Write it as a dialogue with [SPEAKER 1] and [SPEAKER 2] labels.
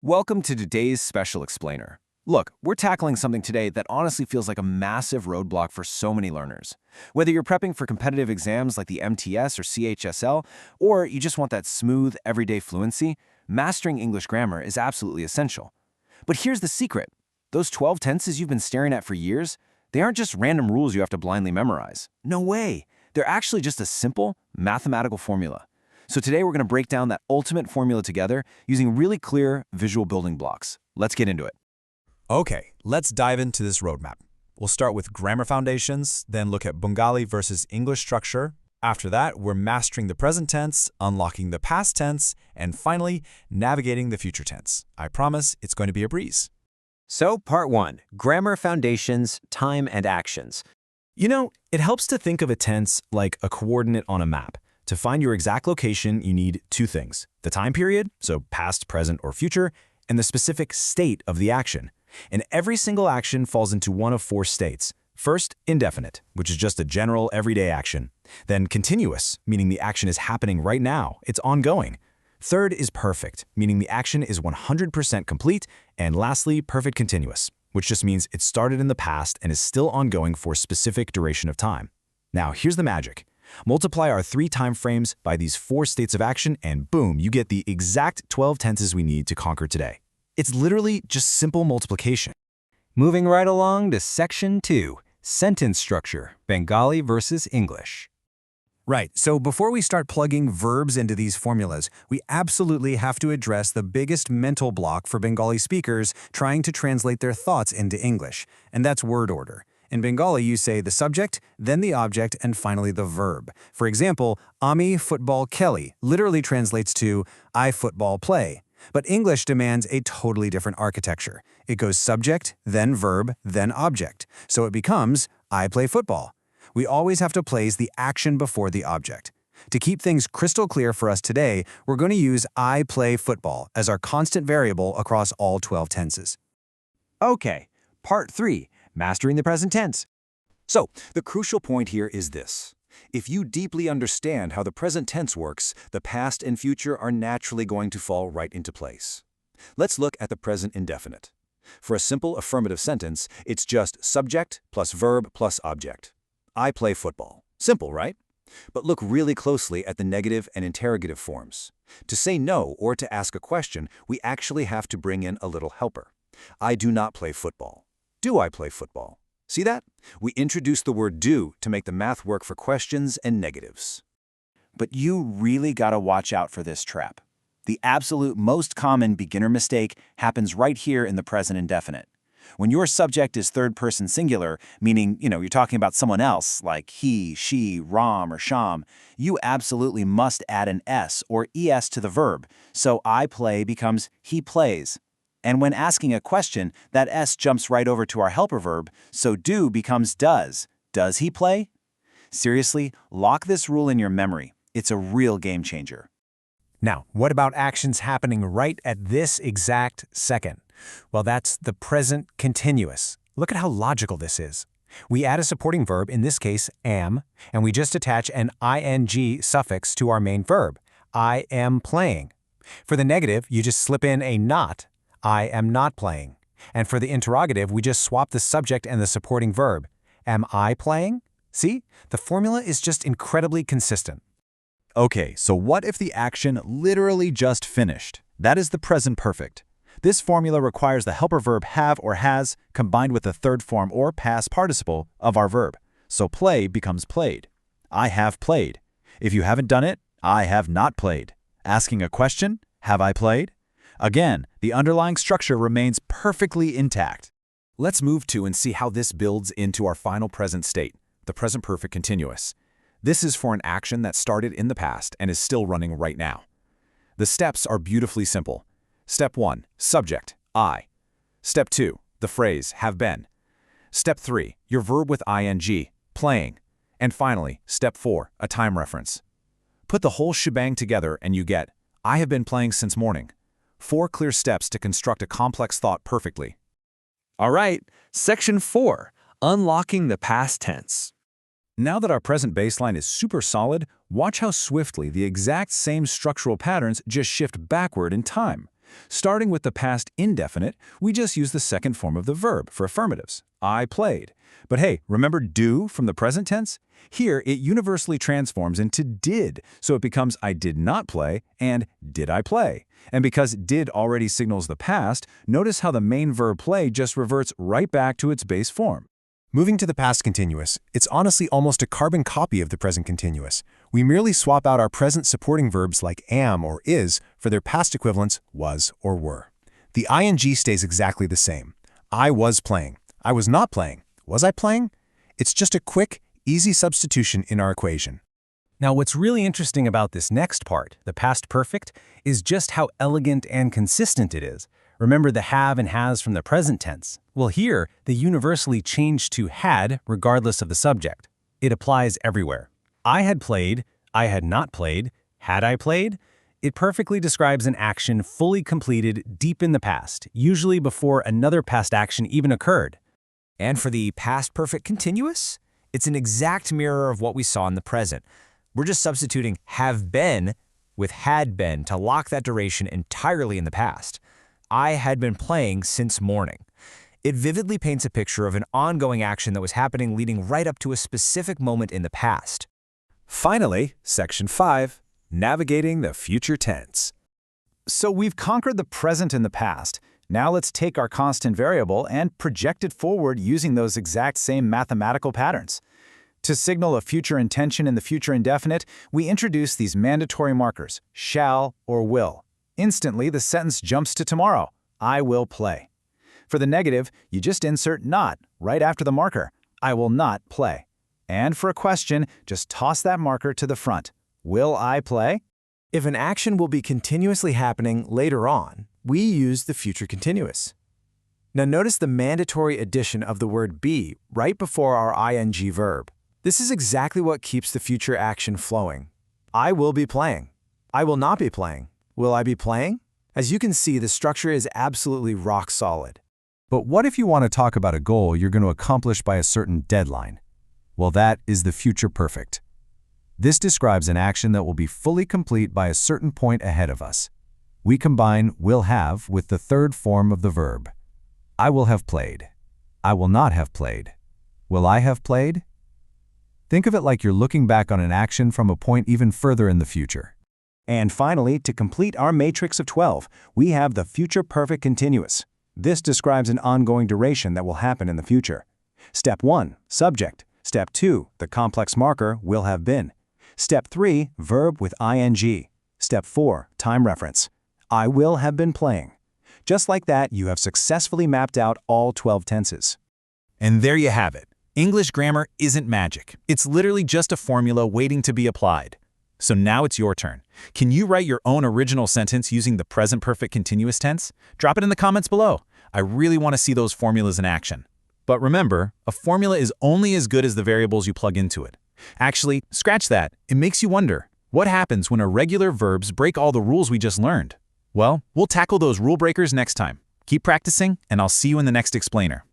[SPEAKER 1] Welcome to today's Special Explainer. Look, we're tackling something today that honestly feels like a massive roadblock for so many learners. Whether you're prepping for competitive exams like the MTS or CHSL, or you just want that smooth, everyday fluency, mastering English grammar is absolutely essential. But here's the secret. Those 12 tenses you've been staring at for years, they aren't just random rules you have to blindly memorize. No way. They're actually just a simple, mathematical formula. So today we're going to break down that ultimate formula together using really clear visual building blocks. Let's get into it.
[SPEAKER 2] Okay, let's dive into this roadmap. We'll start with grammar foundations, then look at Bengali versus English structure. After that, we're mastering the present tense, unlocking the past tense, and finally, navigating the future tense. I promise it's going to be a breeze.
[SPEAKER 3] So, Part 1, Grammar Foundations, Time and Actions.
[SPEAKER 2] You know, it helps to think of a tense like a coordinate on a map. To find your exact location, you need two things: the time period, so past, present, or future, and the specific state of the action. And every single action falls into one of four states. First, indefinite, which is just a general everyday action. Then continuous, meaning the action is happening right now, it's ongoing. Third is perfect, meaning the action is 100% complete. And lastly, perfect continuous, which just means it started in the past and is still ongoing for a specific duration of time. Now, here's the magic. Multiply our three time frames by these four states of action and boom, you get the exact 12 tenses we need to conquer today. It's literally just simple multiplication.
[SPEAKER 4] Moving right along to Section 2, Sentence Structure, Bengali versus English.
[SPEAKER 5] Right, so before we start plugging verbs into these formulas, we absolutely have to address the biggest mental block for Bengali speakers trying to translate their thoughts into English, and that's word order. In Bengali, you say the subject, then the object, and finally the verb. For example, Ami football Kelly literally translates to I football play. But English demands a totally different architecture. It goes subject, then verb, then object. So it becomes I play football. We always have to place the action before the object. To keep things crystal clear for us today, we're going to use I play football as our constant variable across all 12 tenses.
[SPEAKER 3] Okay, Part 3, Mastering the Present Tense.
[SPEAKER 6] So, the crucial point here is this. If you deeply understand how the present tense works, the past and future are naturally going to fall right into place. Let's look at the present indefinite. For a simple affirmative sentence, it's just subject plus verb plus object. I play football. Simple, right? But look really closely at the negative and interrogative forms. To say no or to ask a question, we actually have to bring in a little helper. I do not play football. Do I play football? See that? We introduce the word do to make the math work for questions and negatives.
[SPEAKER 1] But you really gotta watch out for this trap. The absolute most common beginner mistake happens right here in the present indefinite. When your subject is third-person singular, meaning, you're talking about someone else, like he, she, Ram, or Sham, you absolutely must add an S or ES to the verb, so I play becomes he plays. And when asking a question, that S jumps right over to our helper verb, so do becomes does. Does he play? Seriously, lock this rule in your memory. It's a real game changer.
[SPEAKER 5] Now, what about actions happening right at this exact second? Well, that's the present continuous. Look at how logical this is. We add a supporting verb, in this case, am, and we just attach an ing suffix to our main verb, I am playing. For the negative, you just slip in a not, I am not playing. And for the interrogative, we just swap the subject and the supporting verb. Am I playing? See? The formula is just incredibly consistent.
[SPEAKER 2] Okay, so what if the action literally just finished? That is the present perfect. This formula requires the helper verb have or has combined with the third form or past participle of our verb. So play becomes played. I have played. If you haven't done it, I have not played. Asking a question, have I played? Again, the underlying structure remains perfectly intact.
[SPEAKER 6] Let's move to and see how this builds into our final present state, the present perfect continuous. This is for an action that started in the past and is still running right now. The steps are beautifully simple. Step 1, subject, I. Step 2, the phrase, have been. Step 3, your verb with ing, playing. And finally, Step 4, a time reference. Put the whole shebang together and you get, I have been playing since morning. 4 clear steps to construct a complex thought perfectly.
[SPEAKER 4] All right, Section 4, Unlocking the Past Tense.
[SPEAKER 2] Now that our present baseline is super solid, watch how swiftly the exact same structural patterns just shift backward in time.
[SPEAKER 1] Starting with the past indefinite, we just use the second form of the verb for affirmatives. I played. But hey, remember do from the present tense? Here, it universally transforms into did, so it becomes I did not play and did I play. And because did already signals the past, notice how the main verb play just reverts right back to its base form.
[SPEAKER 2] Moving to the past continuous, it's honestly almost a carbon copy of the present continuous. We merely swap out our present supporting verbs like am or is for their past equivalents was or were. The ing stays exactly the same. I was playing. I was not playing. Was I playing? It's just a quick, easy substitution in our equation.
[SPEAKER 5] Now, what's really interesting about this next part, the past perfect, is just how elegant and consistent it is. Remember the have and has from the present tense? Well, here, they universally change to had regardless of the subject. It applies everywhere. I had played, I had not played, had I played? It perfectly describes an action fully completed deep in the past, usually before another past action even occurred.
[SPEAKER 3] And for the past perfect continuous, it's an exact mirror of what we saw in the present. We're just substituting have been with had been to lock that duration entirely in the past. I had been playing since morning. It vividly paints a picture of an ongoing action that was happening leading right up to a specific moment in the past.
[SPEAKER 1] Finally, Section 5, Navigating the Future Tense. So we've conquered the present and the past. Now let's take our constant variable and project it forward using those exact same mathematical patterns. To signal a future intention in the future indefinite, we introduce these mandatory markers, shall or will. Instantly, the sentence jumps to tomorrow, I will play. For the negative, you just insert not right after the marker, I will not play. And for a question, just toss that marker to the front, will I play?
[SPEAKER 2] If an action will be continuously happening later on, we use the future continuous. Now notice the mandatory addition of the word be right before our ing verb. This is exactly what keeps the future action flowing. I will be playing. I will not be playing. Will I be playing? As you can see, the structure is absolutely rock solid.
[SPEAKER 5] But what if you want to talk about a goal you're going to accomplish by a certain deadline? Well, that is the future perfect. This describes an action that will be fully complete by a certain point ahead of us. We combine will have with the third form of the verb. I will have played. I will not have played. Will I have played? Think of it like you're looking back on an action from a point even further in the future.
[SPEAKER 1] And finally, to complete our matrix of 12, we have the future perfect continuous. This describes an ongoing duration that will happen in the future. Step 1, subject. Step 2, the complex marker will have been. Step 3, verb with ing. Step 4, time reference. I will have been playing. Just like that, you have successfully mapped out all 12 tenses.
[SPEAKER 6] And there you have it. English grammar isn't magic. It's literally just a formula waiting to be applied. So now it's your turn. Can you write your own original sentence using the present perfect continuous tense? Drop it in the comments below. I really want to see those formulas in action. But remember, a formula is only as good as the variables you plug into it. Actually, scratch that. It makes you wonder, what happens when irregular verbs break all the rules we just learned? Well, we'll tackle those rule breakers next time. Keep practicing, and I'll see you in the next explainer.